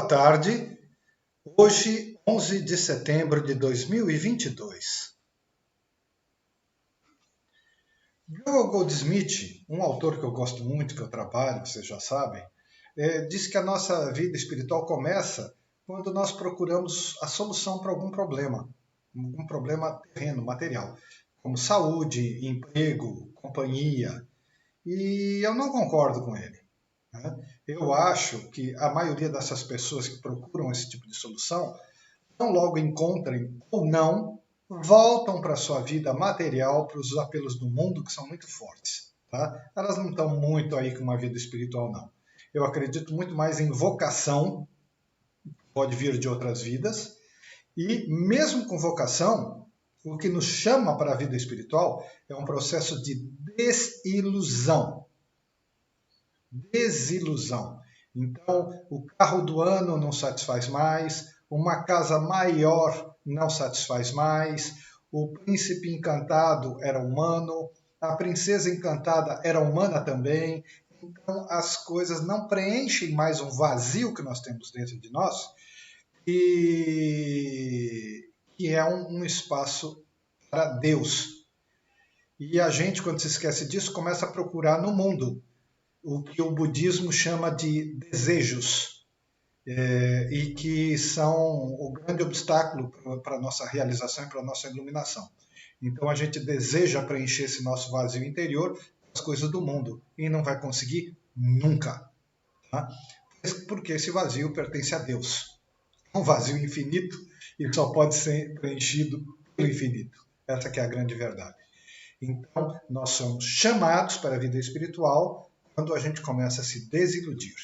tarde. Hoje, 11 de setembro de 2022. Joel Goldsmith, um autor que eu gosto muito, que eu trabalho, vocês já sabem, diz que a nossa vida espiritual começa quando nós procuramos a solução para algum problema terreno, material, como saúde, emprego, companhia. E eu não concordo com ele. Eu acho que a maioria dessas pessoas que procuram esse tipo de solução, não logo encontrem ou não, voltam para a sua vida material, para os apelos do mundo, que são muito fortes. Tá? Elas não estão muito aí com uma vida espiritual, não. Eu acredito muito mais em vocação, pode vir de outras vidas, e mesmo com vocação, o que nos chama para a vida espiritual é um processo de desilusão. Desilusão. Então, o carro do ano não satisfaz mais, uma casa maior não satisfaz mais, o príncipe encantado era humano, a princesa encantada era humana também. Então, as coisas não preenchem mais um vazio que nós temos dentro de nós, e que é um espaço para Deus. E a gente, quando se esquece disso, começa a procurar no mundo o que o budismo chama de desejos, e que são o grande obstáculo para a nossa realização e para a nossa iluminação. Então a gente deseja preencher esse nosso vazio interior com as coisas do mundo e não vai conseguir nunca. Tá? Porque esse vazio pertence a Deus. É um vazio infinito e só pode ser preenchido pelo infinito. Essa que é a grande verdade. Então, nós somos chamados para a vida espiritual quando a gente começa a se desiludir.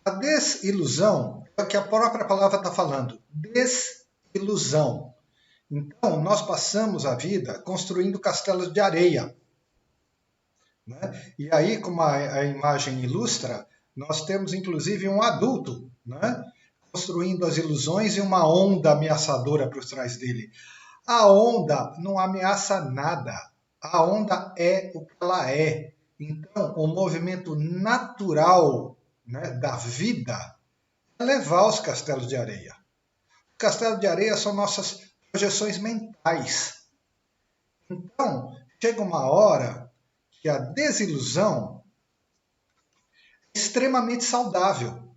A desilusão é o que a própria palavra está falando. Desilusão. Então, nós passamos a vida construindo castelos de areia. Né? E aí, como a imagem ilustra, nós temos inclusive um adulto, né? Construindo as ilusões e uma onda ameaçadora por trás dele. A onda não ameaça nada. A onda é o que ela é. Então, o movimento natural, né, da vida é levar os castelos de areia. Os castelos de areia são nossas projeções mentais. Então, chega uma hora que a desilusão é extremamente saudável.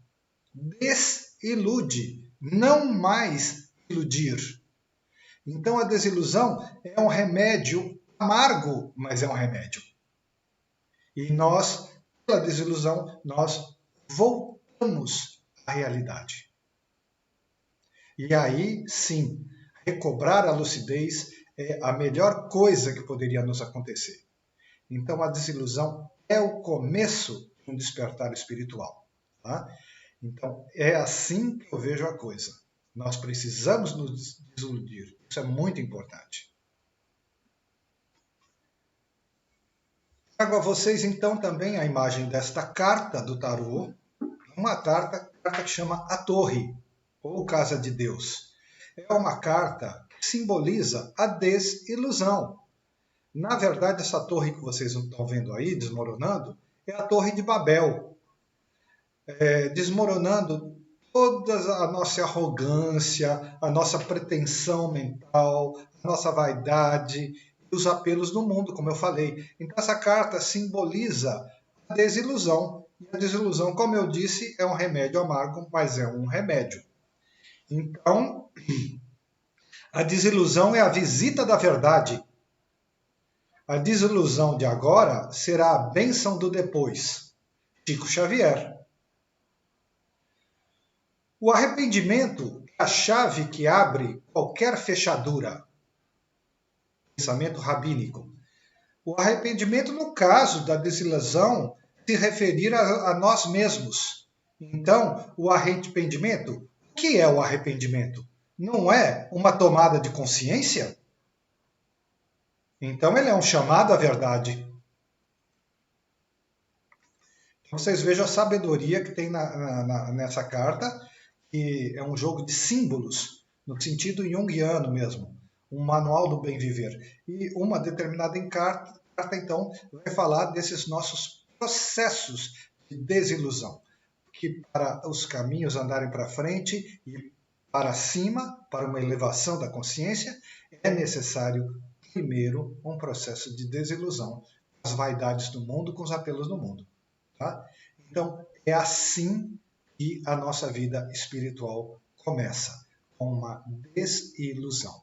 Desilude, não mais iludir. Então, a desilusão é um remédio amargo, mas é um remédio. E nós, pela desilusão, nós voltamos à realidade. E aí, sim, recobrar a lucidez é a melhor coisa que poderia nos acontecer. Então, a desilusão é o começo de um despertar espiritual. Tá? Então, é assim que eu vejo a coisa. Nós precisamos nos desiludir. Isso é muito importante. Trago a vocês então também a imagem desta carta do tarô, uma carta que chama A Torre, ou Casa de Deus. É uma carta que simboliza a desilusão. Na verdade, essa torre que vocês estão vendo aí, desmoronando, é a Torre de Babel. Desmoronando toda a nossa arrogância, a nossa pretensão mental, a nossa vaidade, os apelos do mundo, como eu falei. Então essa carta simboliza a desilusão. E a desilusão, como eu disse, é um remédio amargo, mas é um remédio. Então, a desilusão é a visita da verdade. A desilusão de agora será a bênção do depois. Chico Xavier. O arrependimento é a chave que abre qualquer fechadura. Pensamento rabínico. O arrependimento, no caso da desilusão, se referir a nós mesmos. Então, o arrependimento, o que é o arrependimento? Não é uma tomada de consciência? Então, ele é um chamado à verdade. Então, vocês vejam a sabedoria que tem nessa carta, que é um jogo de símbolos, no sentido junguiano mesmo. Um manual do bem viver. E uma determinada carta, então, vai falar desses nossos processos de desilusão. que para os caminhos andarem para frente e para cima, para uma elevação da consciência, é necessário, primeiro, um processo de desilusão com as vaidades do mundo, com os apelos do mundo. Tá? Então, é assim que a nossa vida espiritual começa, com uma desilusão.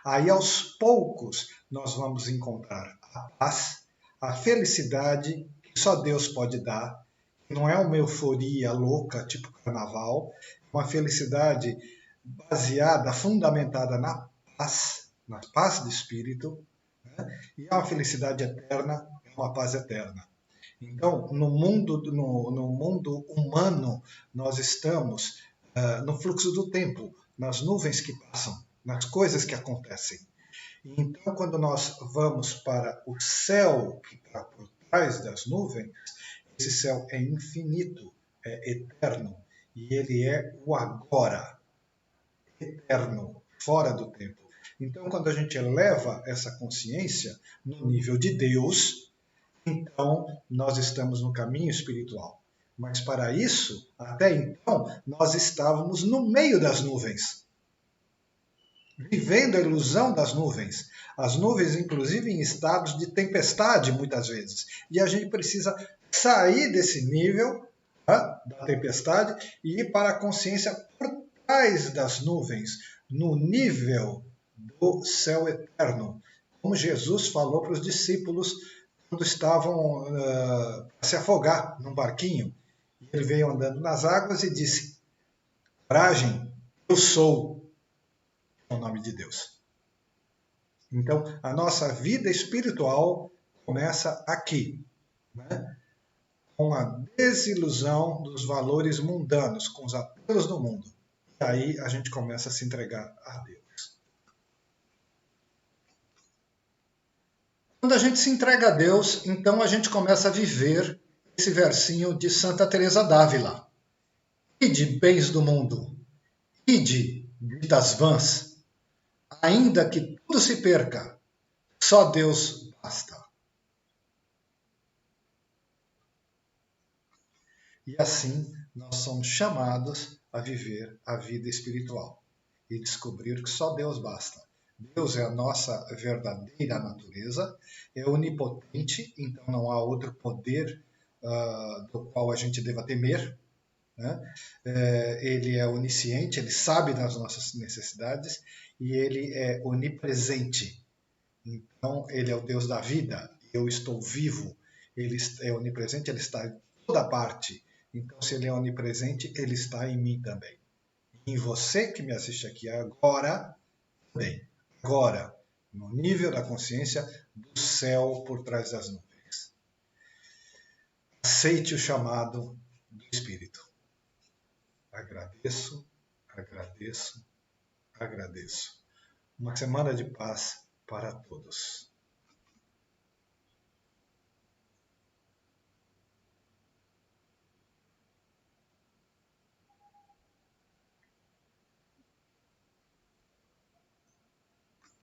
Aí, aos poucos, nós vamos encontrar a paz, a felicidade que só Deus pode dar. Não é uma euforia louca, tipo carnaval, uma felicidade baseada, fundamentada na paz do espírito, né? E é uma felicidade eterna, é uma paz eterna. Então, no mundo humano, nós estamos no fluxo do tempo, nas nuvens que passam, nas coisas que acontecem. Então, quando nós vamos para o céu que está por trás das nuvens, esse céu é infinito, é eterno, e ele é o agora, eterno, fora do tempo. Então, quando a gente eleva essa consciência no nível de Deus, então nós estamos no caminho espiritual. Mas para isso, até então, nós estávamos no meio das nuvens, vivendo a ilusão das nuvens. As nuvens, inclusive, em estados de tempestade, muitas vezes. E a gente precisa sair desse nível, tá, da tempestade e ir para a consciência por trás das nuvens, no nível do céu eterno. Como Jesus falou para os discípulos quando estavam a se afogar num barquinho. Ele veio andando nas águas e disse: coragem, eu sou o nome de Deus. Então, a nossa vida espiritual começa aqui, né? Com a desilusão dos valores mundanos, com os apelos do mundo. E aí a gente começa a se entregar a Deus. Quando a gente se entrega a Deus, então a gente começa a viver esse versinho de Santa Teresa d'Ávila. Ide, bens do mundo, ide, vidas vãs, ainda que tudo se perca, só Deus basta. E assim nós somos chamados a viver a vida espiritual e descobrir que só Deus basta. Deus é a nossa verdadeira natureza, é onipotente, então não há outro poder do qual a gente deva temer. Né? Ele é onisciente, ele sabe das nossas necessidades e ele é onipresente. Então, ele é o Deus da vida, eu estou vivo, ele é onipresente, ele está em toda parte. Então, se ele é onipresente, ele está em mim também. Em você que me assiste aqui agora, também. Agora, no nível da consciência do céu por trás das nuvens. Aceite o chamado do Espírito. Agradeço, agradeço, agradeço. Uma semana de paz para todos.